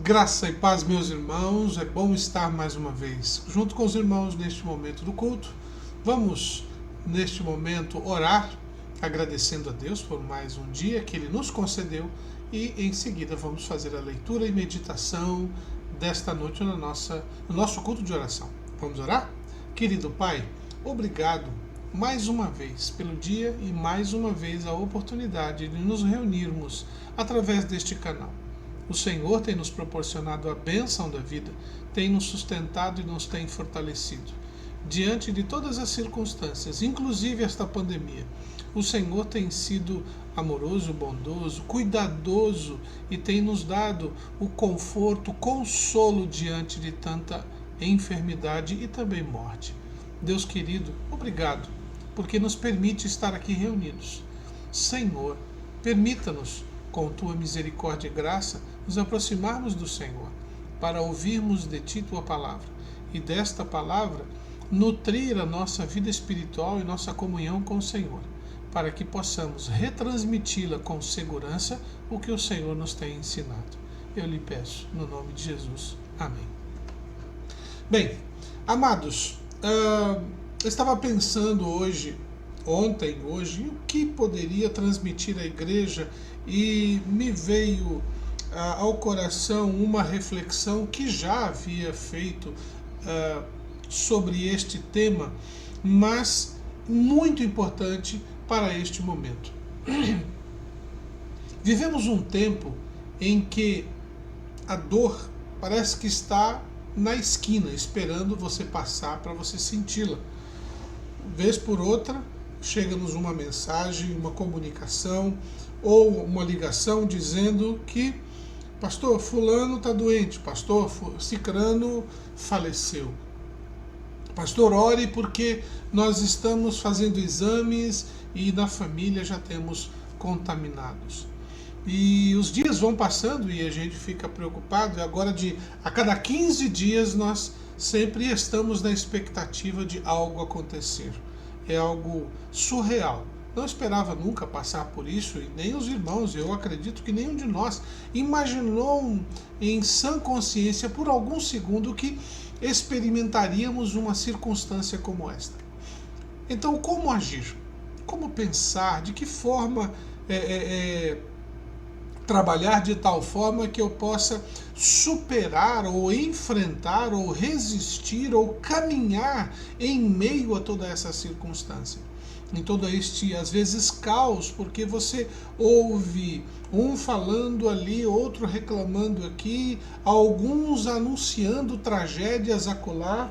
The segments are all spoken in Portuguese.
Graça e paz, meus irmãos, é bom estar mais uma vez junto com os irmãos neste momento do culto. Vamos, neste momento, orar, agradecendo a Deus por mais um dia que Ele nos concedeu e, em seguida, vamos fazer a leitura e meditação desta noite no nosso culto de oração. Vamos orar? Querido Pai, obrigado mais uma vez pelo dia e mais uma vez a oportunidade de nos reunirmos através deste canal. O Senhor tem nos proporcionado a bênção da vida, tem nos sustentado e nos tem fortalecido. Diante de todas as circunstâncias, inclusive esta pandemia, o Senhor tem sido amoroso, bondoso, cuidadoso e tem nos dado o conforto, o consolo diante de tanta enfermidade e também morte. Deus querido, obrigado, porque nos permite estar aqui reunidos. Senhor, permita-nos, com tua misericórdia e graça, nos aproximarmos do Senhor, para ouvirmos de ti tua palavra, e desta palavra nutrir a nossa vida espiritual e nossa comunhão com o Senhor, para que possamos retransmiti-la com segurança o que o Senhor nos tem ensinado. Eu lhe peço, no nome de Jesus. Amém. Bem, amados, eu estava pensando ontem, o que poderia transmitir à igreja, e me veio ao coração uma reflexão que já havia feito sobre este tema, mas muito importante para este momento. Vivemos um tempo em que a dor parece que está na esquina, esperando você passar para você senti-la. Vez por outra, chega-nos uma mensagem, uma comunicação ou uma ligação dizendo que pastor fulano está doente, pastor cicrano faleceu. Pastor, ore porque nós estamos fazendo exames e na família já temos contaminados. E os dias vão passando e a gente fica preocupado, e agora a cada 15 dias nós sempre estamos na expectativa de algo acontecer. É algo surreal. Não esperava nunca passar por isso, e nem os irmãos, eu acredito que nenhum de nós imaginou em sã consciência por algum segundo que experimentaríamos uma circunstância como esta. Então, como agir? Como pensar? De que forma trabalhar de tal forma que eu possa superar ou enfrentar ou resistir ou caminhar em meio a toda essa circunstância, em todo este, às vezes, caos, porque você ouve um falando ali, outro reclamando aqui, alguns anunciando tragédias acolá,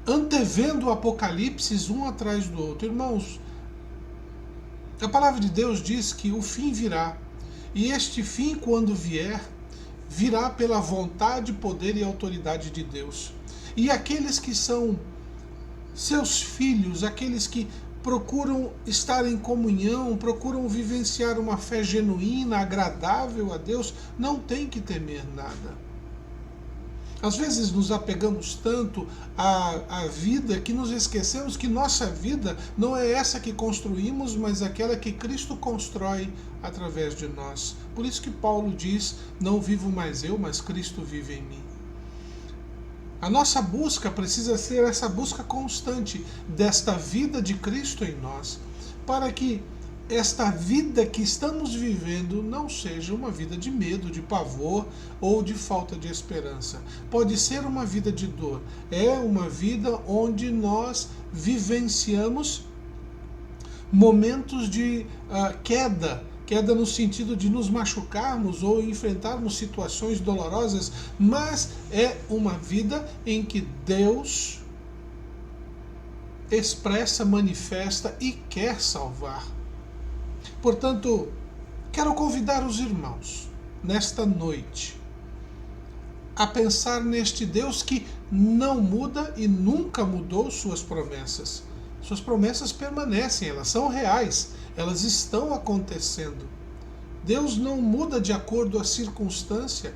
antevendo apocalipses um atrás do outro. Irmãos, a palavra de Deus diz que o fim virá. E este fim, quando vier, virá pela vontade, poder e autoridade de Deus. E aqueles que são seus filhos, aqueles que procuram estar em comunhão, procuram vivenciar uma fé genuína, agradável a Deus, não tem que temer nada. Às vezes nos apegamos tanto à vida que nos esquecemos que nossa vida não é essa que construímos, mas aquela que Cristo constrói através de nós. Por isso que Paulo diz, não vivo mais eu, mas Cristo vive em mim. A nossa busca precisa ser essa busca constante desta vida de Cristo em nós, para que esta vida que estamos vivendo não seja uma vida de medo, de pavor ou de falta de esperança. Pode ser uma vida de dor. É uma vida onde nós vivenciamos momentos de queda no sentido de nos machucarmos ou enfrentarmos situações dolorosas, mas é uma vida em que Deus expressa, manifesta e quer salvar. Portanto, quero convidar os irmãos, nesta noite, a pensar neste Deus que não muda e nunca mudou suas promessas. Suas promessas permanecem, elas são reais, elas estão acontecendo. Deus não muda de acordo à circunstância.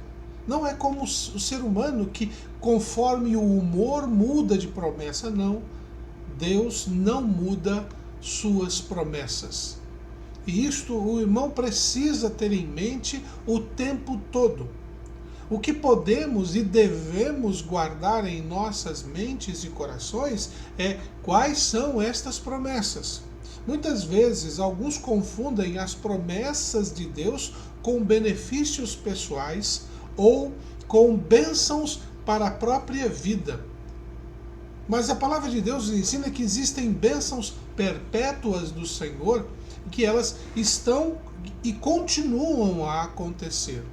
Não é como o ser humano que, conforme o humor, muda de promessa. Não. Deus não muda suas promessas. E isto o irmão precisa ter em mente o tempo todo. O que podemos e devemos guardar em nossas mentes e corações é quais são estas promessas. Muitas vezes, alguns confundem as promessas de Deus com benefícios pessoais ou com bênçãos para a própria vida. Mas a palavra de Deus ensina que existem bênçãos perpétuas do Senhor, que elas estão e continuam a acontecer.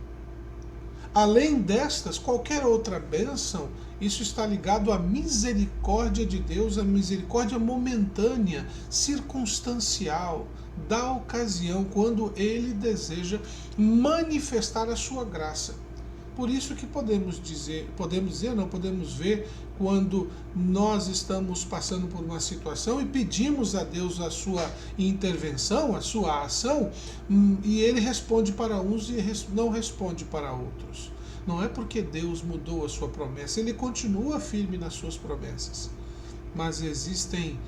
Além destas, qualquer outra bênção, isso está ligado à misericórdia de Deus, à misericórdia momentânea, circunstancial, da ocasião, quando Ele deseja manifestar a sua graça. Por isso que podemos ver quando nós estamos passando por uma situação e pedimos a Deus a sua intervenção, a sua ação, e Ele responde para uns e não responde para outros. Não é porque Deus mudou a sua promessa, Ele continua firme nas suas promessas. Mas existem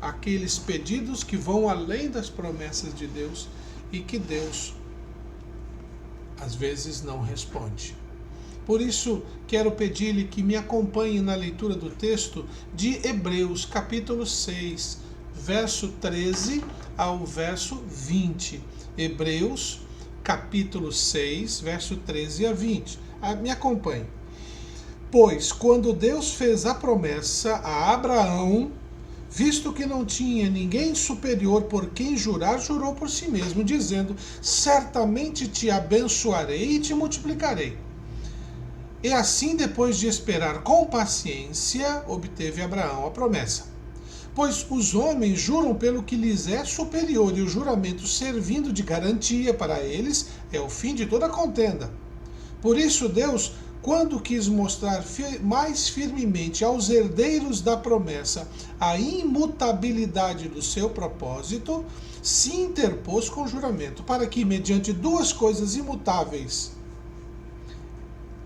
aqueles pedidos que vão além das promessas de Deus e que Deus às vezes não responde. Por isso, quero pedir-lhe que me acompanhe na leitura do texto de Hebreus, capítulo 6, verso 13 ao verso 20. Hebreus, capítulo 6, verso 13 a 20. Me acompanhe. Pois, quando Deus fez a promessa a Abraão, visto que não tinha ninguém superior por quem jurar, jurou por si mesmo, dizendo: certamente te abençoarei e te multiplicarei. E assim, depois de esperar com paciência, obteve Abraão a promessa. Pois os homens juram pelo que lhes é superior, e o juramento, servindo de garantia para eles, é o fim de toda contenda. Por isso Deus, quando quis mostrar mais firmemente aos herdeiros da promessa a imutabilidade do seu propósito, se interpôs com juramento, para que, mediante duas coisas imutáveis,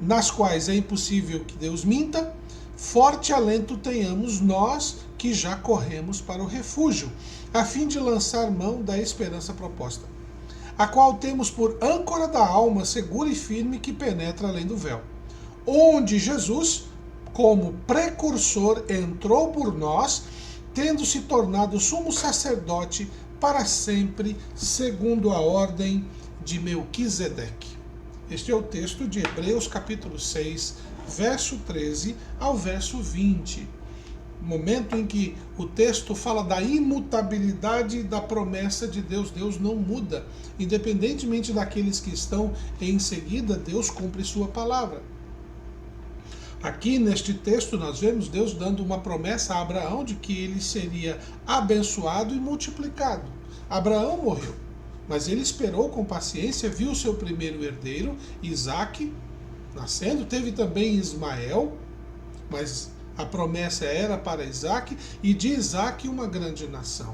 nas quais é impossível que Deus minta, forte alento tenhamos nós que já corremos para o refúgio, a fim de lançar mão da esperança proposta, a qual temos por âncora da alma segura e firme que penetra além do véu, onde Jesus, como precursor, entrou por nós, tendo se tornado sumo sacerdote para sempre, segundo a ordem de Melquisedeque. Este é o texto de Hebreus capítulo 6, verso 13 ao verso 20. Momento em que o texto fala da imutabilidade da promessa de Deus. Deus não muda. Independentemente daqueles que estão em seguida, Deus cumpre sua palavra. Aqui neste texto nós vemos Deus dando uma promessa a Abraão de que ele seria abençoado e multiplicado. Abraão morreu, mas ele esperou com paciência, viu o seu primeiro herdeiro, Isaque, nascendo. Teve também Ismael, mas a promessa era para Isaque, e de Isaque uma grande nação.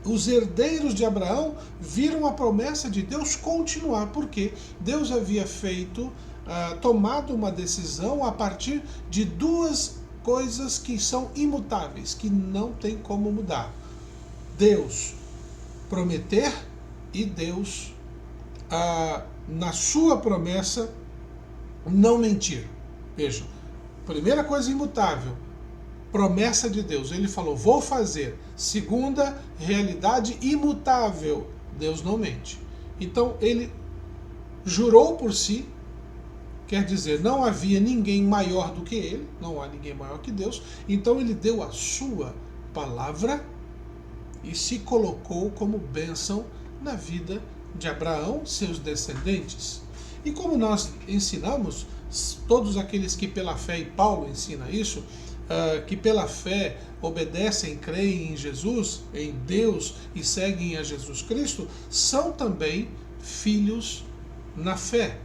Os herdeiros de Abraão viram a promessa de Deus continuar, porque Deus havia tomado uma decisão a partir de duas coisas que são imutáveis, que não tem como mudar. Deus prometer e Deus, na sua promessa, não mentir. Vejam, primeira coisa imutável, promessa de Deus. Ele falou, vou fazer. Segunda, realidade imutável. Deus não mente. Então, ele jurou por si, quer dizer, não havia ninguém maior do que ele, não há ninguém maior que Deus. Então, ele deu a sua palavra e se colocou como bênção na vida de Abraão, seus descendentes. E como nós ensinamos, todos aqueles que pela fé, e Paulo ensina isso, que pela fé obedecem, creem em Jesus, em Deus e seguem a Jesus Cristo, são também filhos na fé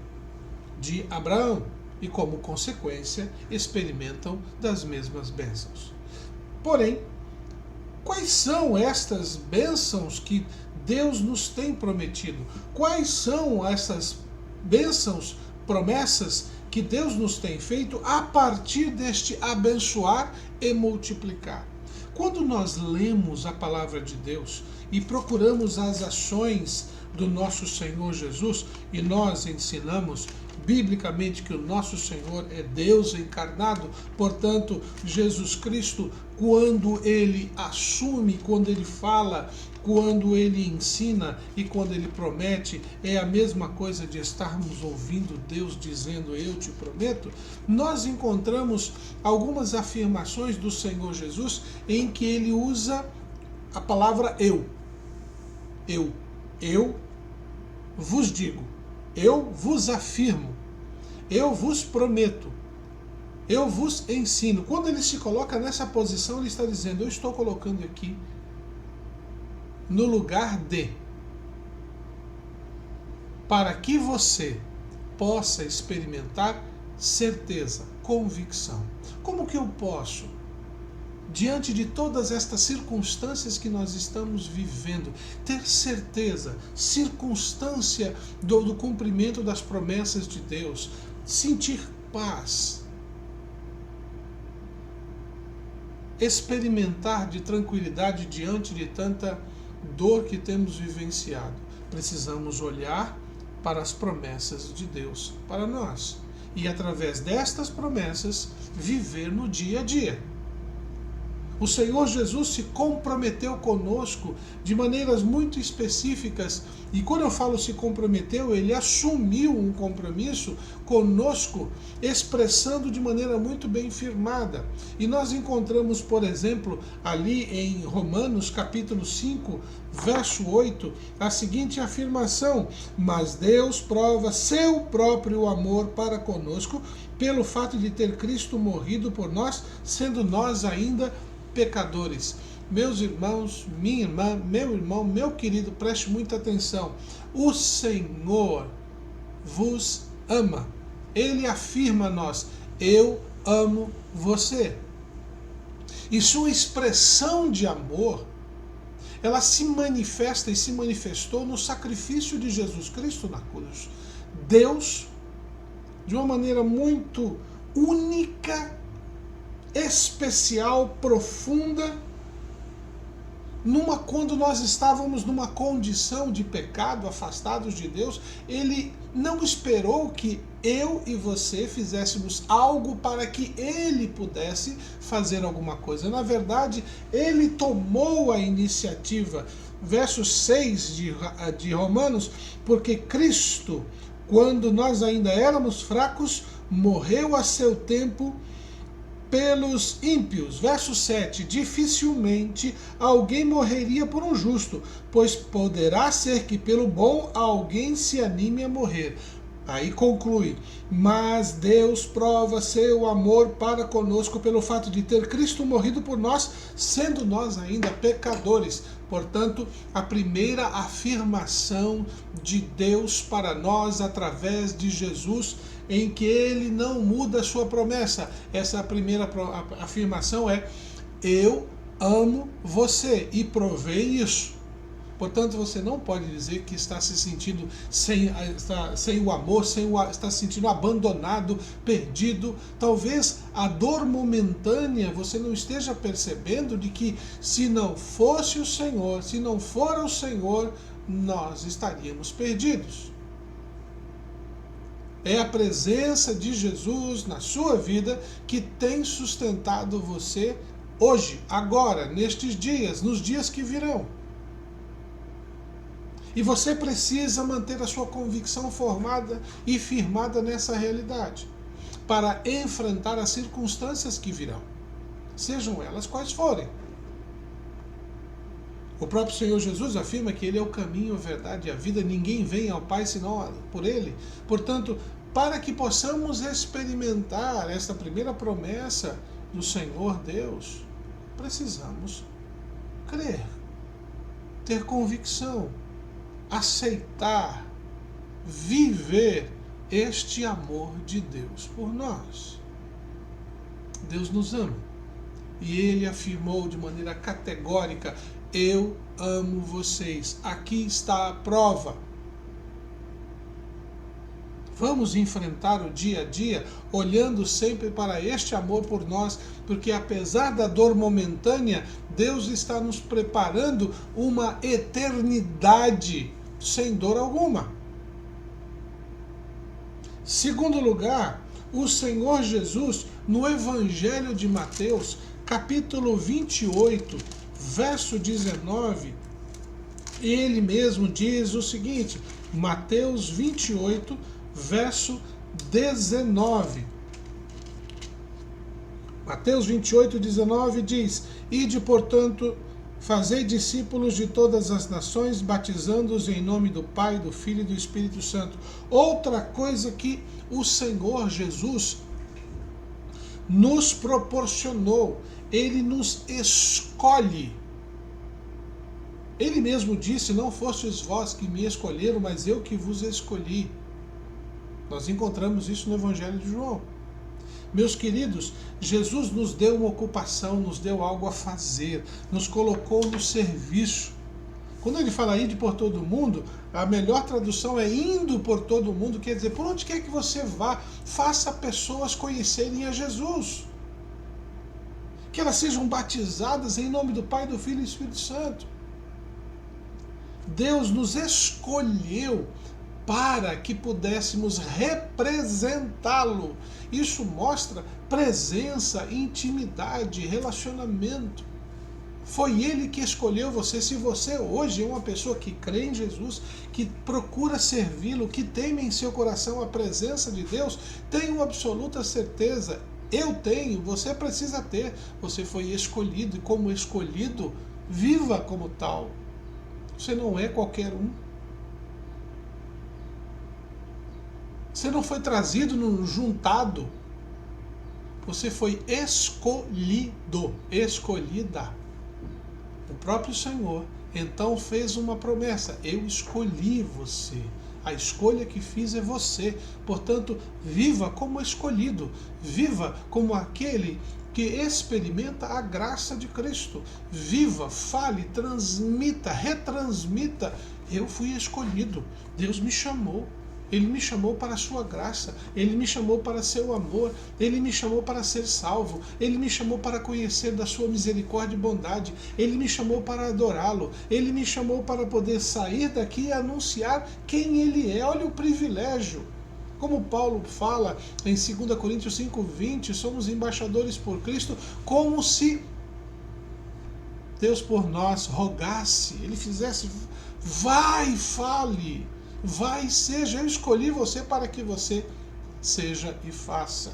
de Abraão e, como consequência, experimentam das mesmas bênçãos. Porém, quais são estas bênçãos que Deus nos tem prometido? Quais são essas bênçãos, promessas que Deus nos tem feito a partir deste abençoar e multiplicar? Quando nós lemos a palavra de Deus e procuramos as ações do nosso Senhor Jesus, e nós ensinamos biblicamente que o nosso Senhor é Deus encarnado, portanto, Jesus Cristo, quando ele assume, quando ele fala, quando ele ensina e quando ele promete, é a mesma coisa de estarmos ouvindo Deus dizendo eu te prometo. Nós encontramos algumas afirmações do Senhor Jesus em que ele usa a palavra eu. Eu vos digo, eu vos afirmo, eu vos prometo, eu vos ensino. Quando ele se coloca nessa posição, ele está dizendo, eu estou colocando aqui no lugar de, para que você possa experimentar certeza, convicção. Como que eu posso, diante de todas estas circunstâncias que nós estamos vivendo, ter certeza, circunstância do cumprimento das promessas de Deus, sentir paz, experimentar de tranquilidade diante de tanta dor que temos vivenciado? Precisamos olhar para as promessas de Deus para nós e, através destas promessas, viver no dia a dia. O Senhor Jesus se comprometeu conosco de maneiras muito específicas, e quando eu falo se comprometeu, ele assumiu um compromisso conosco, expressando de maneira muito bem firmada. E nós encontramos, por exemplo, ali em Romanos capítulo 5, verso 8, a seguinte afirmação: mas Deus prova seu próprio amor para conosco pelo fato de ter Cristo morrido por nós, sendo nós ainda pecadores. Meus irmãos, minha irmã, meu irmão, meu querido, preste muita atenção. O Senhor vos ama. Ele afirma a nós, eu amo você. E sua expressão de amor, ela se manifesta e se manifestou no sacrifício de Jesus Cristo na cruz. Deus, de uma maneira muito única, especial, profunda, quando nós estávamos numa condição de pecado, afastados de Deus, ele não esperou que eu e você fizéssemos algo para que ele pudesse fazer alguma coisa. Na verdade, ele tomou a iniciativa. Verso 6 de Romanos, porque Cristo, quando nós ainda éramos fracos, morreu a seu tempo pelos ímpios. Verso 7, dificilmente alguém morreria por um justo, pois poderá ser que pelo bom alguém se anime a morrer. Aí conclui, mas Deus prova seu amor para conosco pelo fato de ter Cristo morrido por nós, sendo nós ainda pecadores. Portanto, a primeira afirmação de Deus para nós através de Jesus, em que ele não muda a sua promessa. Essa primeira afirmação é, eu amo você, e provei isso. Portanto, você não pode dizer que está se sentindo sem o amor, está se sentindo abandonado, perdido. Talvez a dor momentânea você não esteja percebendo de que se não fosse o Senhor, se não for o Senhor, nós estaríamos perdidos. É a presença de Jesus na sua vida que tem sustentado você hoje, agora, nestes dias, nos dias que virão. E você precisa manter a sua convicção formada e firmada nessa realidade, para enfrentar as circunstâncias que virão, sejam elas quais forem. O próprio Senhor Jesus afirma que Ele é o caminho, a verdade e a vida. Ninguém vem ao Pai senão por Ele. Portanto, para que possamos experimentar esta primeira promessa do Senhor Deus, precisamos crer, ter convicção, aceitar, viver este amor de Deus por nós. Deus nos ama. E Ele afirmou de maneira categórica, eu amo vocês. Aqui está a prova. Vamos enfrentar o dia a dia olhando sempre para este amor por nós, porque apesar da dor momentânea, Deus está nos preparando uma eternidade sem dor alguma. Segundo lugar, o Senhor Jesus, no Evangelho de Mateus, capítulo 28, verso 19, ele mesmo diz o seguinte, Mateus 28, verso 19. Mateus 28, 19 diz, Ide, portanto, fazei discípulos de todas as nações, batizando-os em nome do Pai, do Filho e do Espírito Santo. Outra coisa que o Senhor Jesus nos proporcionou, ele nos escolhe. Ele mesmo disse, não fostes vós que me escolheram, mas eu que vos escolhi. Nós encontramos isso no Evangelho de João. Meus queridos, Jesus nos deu uma ocupação, nos deu algo a fazer, nos colocou no serviço. Quando ele fala ide por todo mundo, a melhor tradução é indo por todo mundo, quer dizer, por onde quer que você vá, faça pessoas conhecerem a Jesus. Que elas sejam batizadas em nome do Pai, do Filho e do Espírito Santo. Deus nos escolheu para que pudéssemos representá-lo. Isso mostra presença, intimidade, relacionamento. Foi ele que escolheu você. Se você hoje é uma pessoa que crê em Jesus, que procura servi-lo, que teme em seu coração a presença de Deus, tenho absoluta certeza, eu tenho, você precisa ter. Você foi escolhido e como escolhido, viva como tal. Você não é qualquer um. Você não foi trazido no juntado. Você foi escolhido, escolhida. O próprio Senhor então fez uma promessa. Eu escolhi você. A escolha que fiz é você. Portanto, viva como escolhido. Viva como aquele que experimenta a graça de Cristo. Viva, fale, transmita, retransmita. Eu fui escolhido. Deus me chamou. Ele me chamou para a sua graça, Ele me chamou para seu amor, Ele me chamou para ser salvo, Ele me chamou para conhecer da sua misericórdia e bondade, Ele me chamou para adorá-lo, Ele me chamou para poder sair daqui e anunciar quem Ele é. Olha o privilégio. Como Paulo fala em 2 Coríntios 5:20, somos embaixadores por Cristo, como se Deus por nós rogasse, Ele fizesse, vai e fale. Vai e seja, eu escolhi você para que você seja e faça.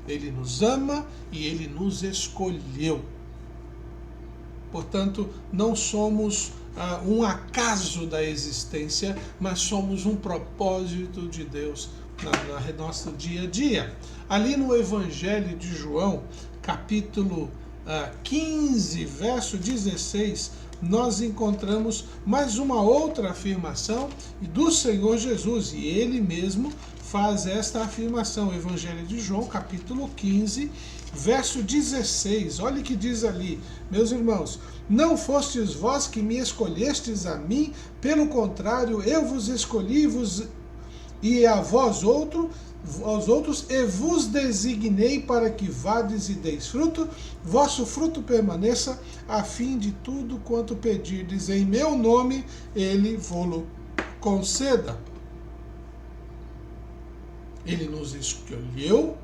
Ele nos ama e Ele nos escolheu. Portanto, não somos um acaso da existência, mas somos um propósito de Deus no nosso dia a dia. Ali no Evangelho de João, capítulo 15, verso 16, nós encontramos mais uma outra afirmação do Senhor Jesus, e ele mesmo faz esta afirmação. Evangelho de João, capítulo 15, verso 16. Olha o que diz ali, meus irmãos: não fostes vós que me escolhestes a mim, pelo contrário, eu vos escolhi e a vós outros, e vos designei para que vades e deis fruto, vosso fruto permaneça, a fim de tudo quanto pedirdes em meu nome, ele vô-lo conceda. Ele nos escolheu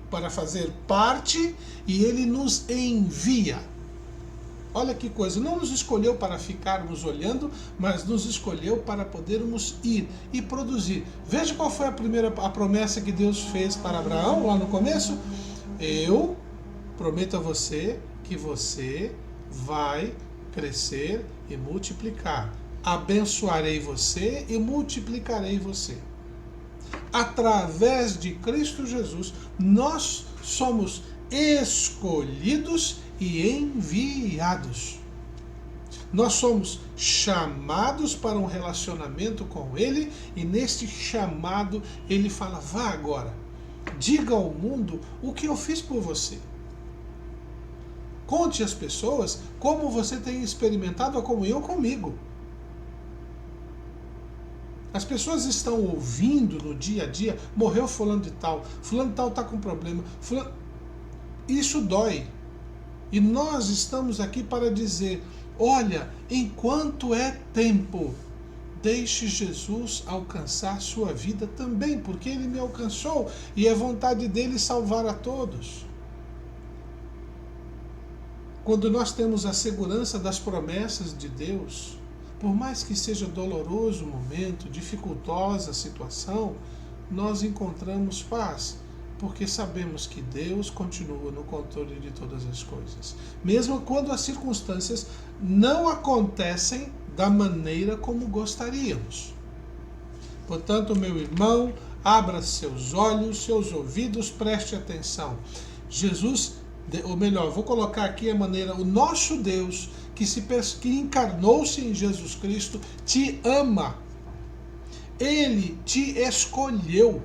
para fazer parte e ele nos envia. Olha que coisa, não nos escolheu para ficarmos olhando, mas nos escolheu para podermos ir e produzir. Veja qual foi a promessa que Deus fez para Abraão lá no começo. Eu prometo a você que você vai crescer e multiplicar. Abençoarei você e multiplicarei você. Através de Cristo Jesus, nós somos escolhidos e enviados. Nós somos chamados para um relacionamento com Ele, e neste chamado Ele fala: vá agora, diga ao mundo o que eu fiz por você. Conte às pessoas como você tem experimentado a comunhão comigo. As pessoas estão ouvindo no dia a dia, morreu fulano de tal está com problema, isso dói. E nós estamos aqui para dizer, olha, enquanto é tempo, deixe Jesus alcançar sua vida também, porque Ele me alcançou e é vontade dEle salvar a todos. Quando nós temos a segurança das promessas de Deus, por mais que seja doloroso o momento, dificultosa a situação, nós encontramos paz, porque sabemos que Deus continua no controle de todas as coisas. Mesmo quando as circunstâncias não acontecem da maneira como gostaríamos. Portanto, meu irmão, abra seus olhos, seus ouvidos, preste atenção. Jesus, ou melhor, vou colocar aqui a maneira, o nosso Deus, que encarnou-se em Jesus Cristo, te ama. Ele te escolheu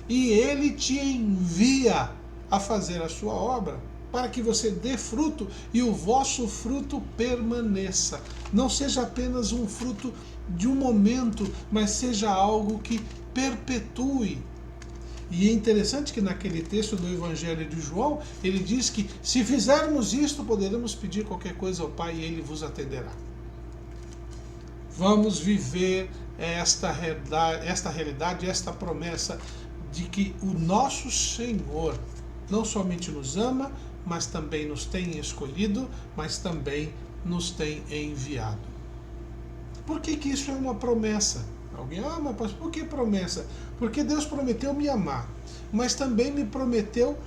e Ele te envia a fazer a sua obra, para que você dê fruto e o vosso fruto permaneça. Não seja apenas um fruto de um momento, mas seja algo que perpetue. E é interessante que naquele texto do Evangelho de João, ele diz que se fizermos isto, poderemos pedir qualquer coisa ao Pai e Ele vos atenderá. Vamos viver esta realidade, esta promessa de que o nosso Senhor não somente nos ama, mas também nos tem escolhido, mas também nos tem enviado. Por que isso é uma promessa? Alguém, mas por que promessa? Porque Deus prometeu me amar, mas também me prometeu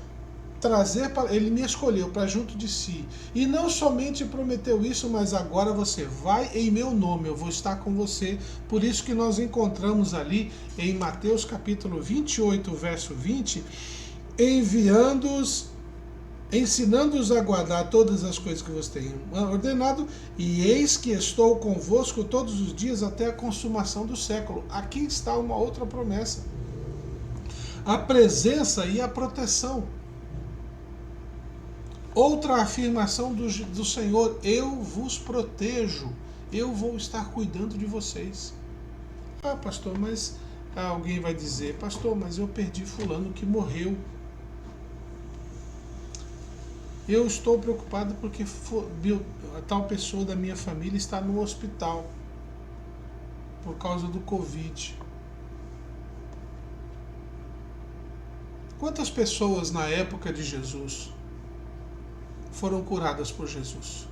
trazer para Ele, me escolheu para junto de si. E não somente prometeu isso, mas agora você vai em meu nome, eu vou estar com você. Por isso que nós encontramos ali em Mateus capítulo 28, verso 20, ensinando-os a guardar todas as coisas que você tem ordenado, e eis que estou convosco todos os dias até a consumação do século. Aqui está uma outra promessa. A presença e a proteção. Outra afirmação do Senhor, eu vos protejo, eu vou estar cuidando de vocês. Pastor, mas alguém vai dizer, pastor, mas eu perdi fulano que morreu. Eu estou preocupado porque a tal pessoa da minha família está no hospital por causa do Covid. Quantas pessoas na época de Jesus foram curadas por Jesus?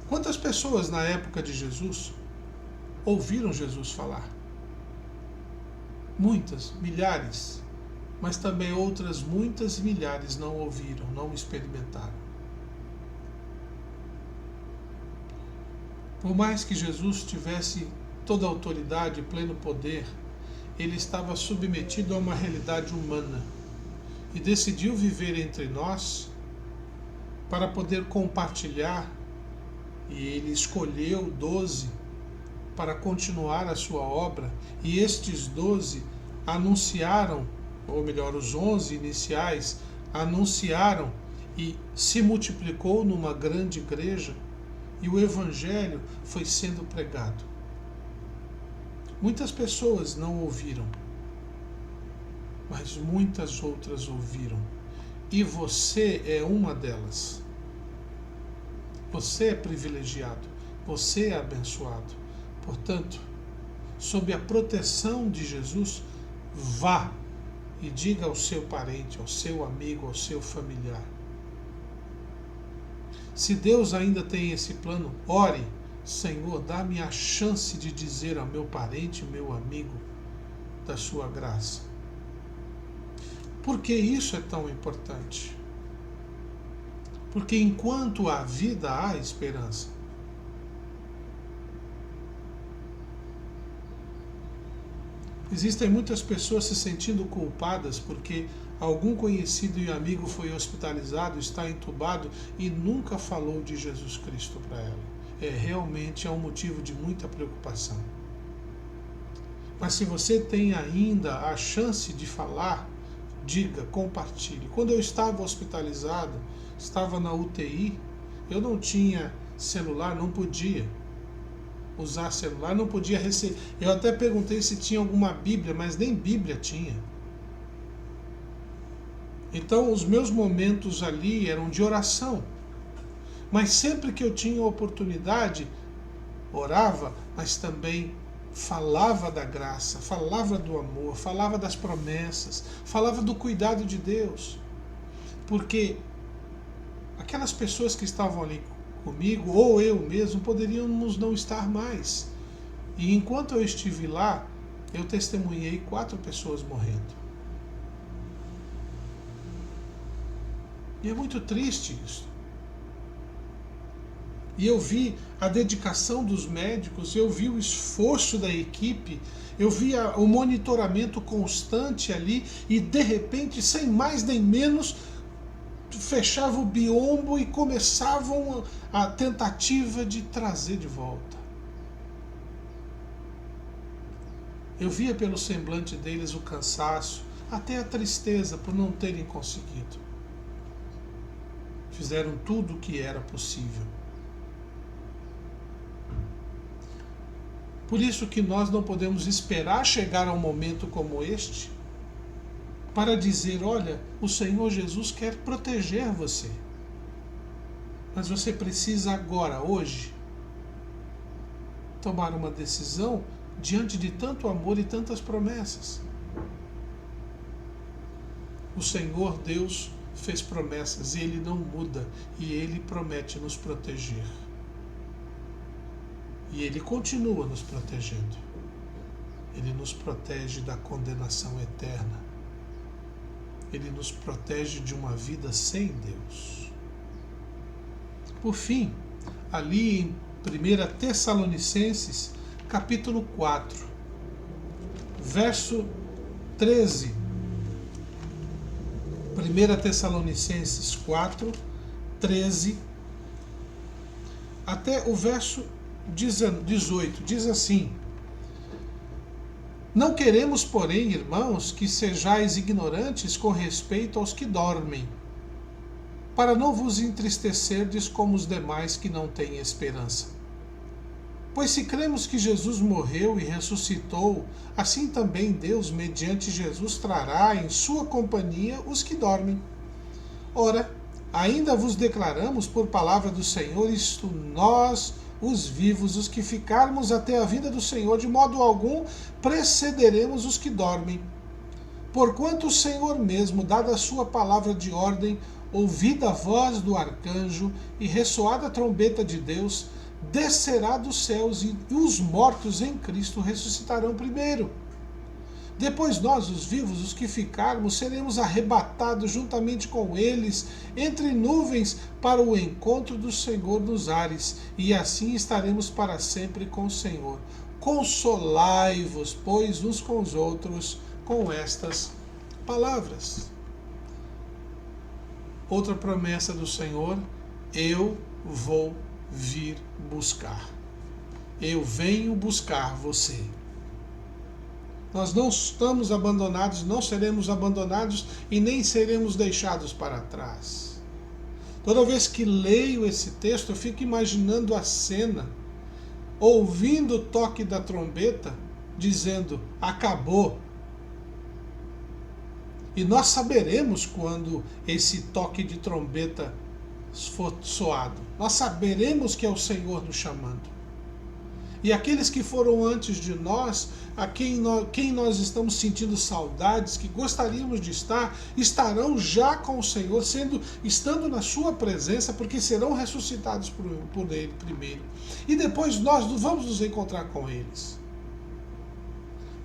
Quantas pessoas na época de Jesus ouviram Jesus falar? Muitas, milhares. Mas também outras muitas milhares não ouviram, não experimentaram. Por mais que Jesus tivesse toda a autoridade e pleno poder, ele estava submetido a uma realidade humana e decidiu viver entre nós para poder compartilhar, e ele escolheu 12 para continuar a sua obra, e estes 12 anunciaram, ou melhor, os 11 iniciais anunciaram e se multiplicou numa grande igreja e o Evangelho foi sendo pregado. Muitas pessoas não ouviram, mas muitas outras ouviram. E você é uma delas. Você é privilegiado, você é abençoado. Portanto, sob a proteção de Jesus, vá e diga ao seu parente, ao seu amigo, ao seu familiar. Se Deus ainda tem esse plano, ore, Senhor, dá-me a chance de dizer ao meu parente, meu amigo, da sua graça. Por que isso é tão importante? Porque enquanto há vida, há esperança. Existem muitas pessoas se sentindo culpadas porque algum conhecido e amigo foi hospitalizado, está entubado e nunca falou de Jesus Cristo para ela. Realmente é um motivo de muita preocupação. Mas se você tem ainda a chance de falar, diga, compartilhe. Quando eu estava hospitalizado, estava na UTI, eu não tinha celular, não podia. usar celular, não podia receber. Eu até perguntei se tinha alguma Bíblia, mas nem Bíblia tinha. Então os meus momentos ali eram de oração. Mas sempre que eu tinha oportunidade, orava, mas também falava da graça, falava do amor, falava das promessas, falava do cuidado de Deus. Porque aquelas pessoas que estavam ali comigo, ou eu mesmo, poderíamos não estar mais. E enquanto eu estive lá, eu testemunhei 4 pessoas morrendo. E é muito triste isso. E eu vi a dedicação dos médicos, eu vi o esforço da equipe, eu vi o monitoramento constante ali e, de repente, sem mais nem menos, fechava o biombo e começavam a tentativa de trazer de volta. Eu via pelo semblante deles o cansaço, até a tristeza por não terem conseguido. Fizeram tudo o que era possível. Por isso que nós não podemos esperar chegar a um momento como este para dizer, olha, o Senhor Jesus quer proteger você. Mas você precisa agora, hoje, tomar uma decisão diante de tanto amor e tantas promessas. O Senhor Deus fez promessas e Ele não muda, e Ele promete nos proteger. E Ele continua nos protegendo. Ele nos protege da condenação eterna. Ele nos protege de uma vida sem Deus. Por fim, ali em 1 Tessalonicenses, capítulo 4, verso 13. 1 Tessalonicenses 4, 13, até o verso 18, diz assim: Não queremos, porém, irmãos, que sejais ignorantes com respeito aos que dormem, para não vos entristecerdes como os demais que não têm esperança. Pois se cremos que Jesus morreu e ressuscitou, assim também Deus, mediante Jesus, trará em sua companhia os que dormem. Ora, ainda vos declaramos por palavra do Senhor, isto nós, os vivos, os que ficarmos até a vinda do Senhor, de modo algum precederemos os que dormem. Porquanto o Senhor mesmo, dada a sua palavra de ordem, ouvida a voz do arcanjo e ressoada a trombeta de Deus, descerá dos céus e os mortos em Cristo ressuscitarão primeiro. Depois nós, os vivos, os que ficarmos, seremos arrebatados juntamente com eles entre nuvens para o encontro do Senhor nos ares, e assim estaremos para sempre com o Senhor. Consolai-vos, pois, uns com os outros com estas palavras. Outra promessa do Senhor: eu vou vir buscar. Eu venho buscar você. Nós não estamos abandonados, não seremos abandonados e nem seremos deixados para trás. Toda vez que leio esse texto, eu fico imaginando a cena, ouvindo o toque da trombeta, dizendo: acabou. E nós saberemos quando esse toque de trombeta for soado. Nós saberemos que é o Senhor nos chamando. E aqueles que foram antes de nós, a quem nós estamos sentindo saudades, que gostaríamos de estar, estarão já com o Senhor, estando na sua presença, porque serão ressuscitados por Ele primeiro. E depois nós vamos nos encontrar com eles.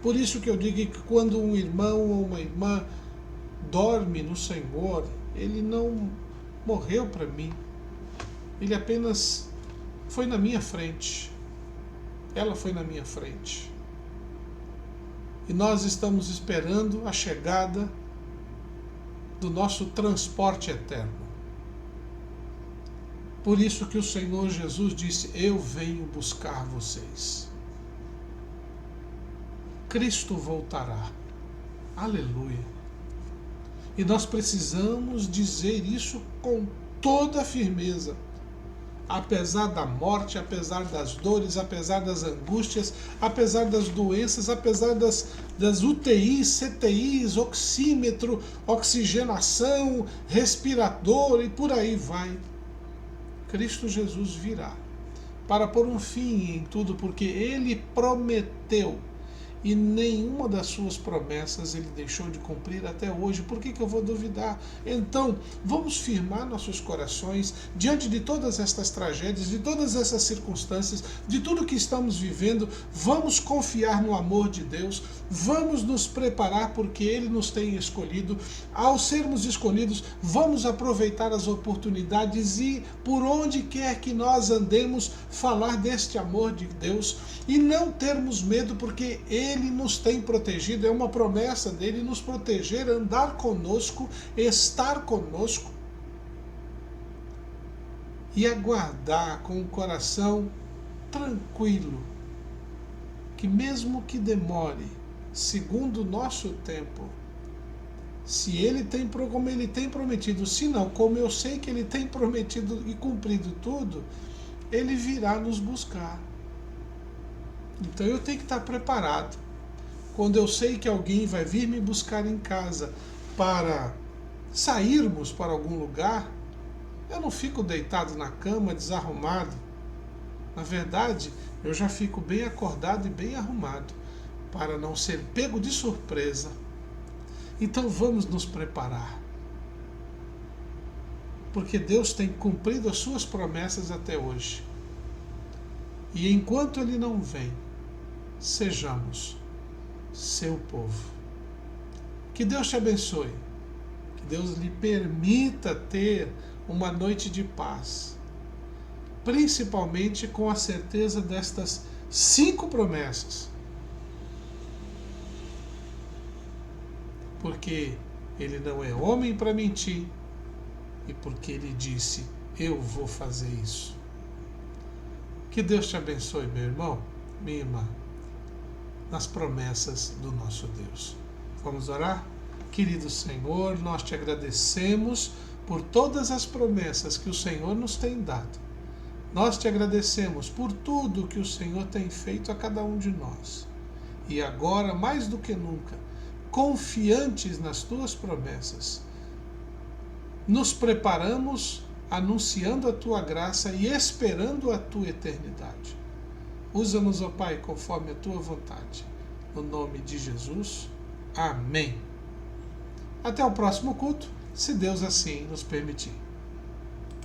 Por isso que eu digo que quando um irmão ou uma irmã dorme no Senhor, ele não morreu para mim. Ele apenas foi na minha frente. Ela foi na minha frente. E nós estamos esperando a chegada do nosso transporte eterno. Por isso que o Senhor Jesus disse: eu venho buscar vocês. Cristo voltará. Aleluia. E nós precisamos dizer isso com toda a firmeza. apesar da morte, apesar das dores, apesar das angústias, apesar das doenças, apesar das UTIs, CTIs, oxímetro, oxigenação, respirador e por aí vai. Cristo Jesus virá para pôr um fim em tudo, porque Ele prometeu. E nenhuma das suas promessas ele deixou de cumprir até hoje. Por que eu vou duvidar? Então, vamos firmar nossos corações diante de todas estas tragédias, de todas essas circunstâncias, de tudo que estamos vivendo. Vamos confiar no amor de Deus. Vamos nos preparar porque Ele nos tem escolhido. Ao sermos escolhidos, vamos aproveitar as oportunidades e, por onde quer que nós andemos, falar deste amor de Deus e não termos medo, porque Ele nos tem protegido. É uma promessa dele nos proteger, andar conosco, estar conosco e aguardar com o coração tranquilo que, mesmo que demore, segundo o nosso tempo, se Ele tem, como Ele tem prometido, se não, como eu sei que Ele tem prometido e cumprido tudo, Ele virá nos buscar. Então eu tenho que estar preparado. Quando eu sei que alguém vai vir me buscar em casa para sairmos para algum lugar, eu não fico deitado na cama, desarrumado. Na verdade, eu já fico bem acordado e bem arrumado, para não ser pego de surpresa. Então vamos nos preparar. Porque Deus tem cumprido as suas promessas até hoje. E enquanto Ele não vem, sejamos seu povo. Que Deus te abençoe. Que Deus lhe permita ter uma noite de paz. Principalmente com a certeza destas 5 promessas. Porque Ele não é homem para mentir. E porque Ele disse, eu vou fazer isso. Que Deus te abençoe, meu irmão, minha irmã, nas promessas do nosso Deus. Vamos orar? Querido Senhor, nós te agradecemos por todas as promessas que o Senhor nos tem dado. Nós te agradecemos por tudo que o Senhor tem feito a cada um de nós. E agora, mais do que nunca, confiantes nas tuas promessas, nos preparamos anunciando a tua graça e esperando a tua eternidade. Usa-nos, ó Pai, conforme a tua vontade. No nome de Jesus. Amém. Até o próximo culto, se Deus assim nos permitir.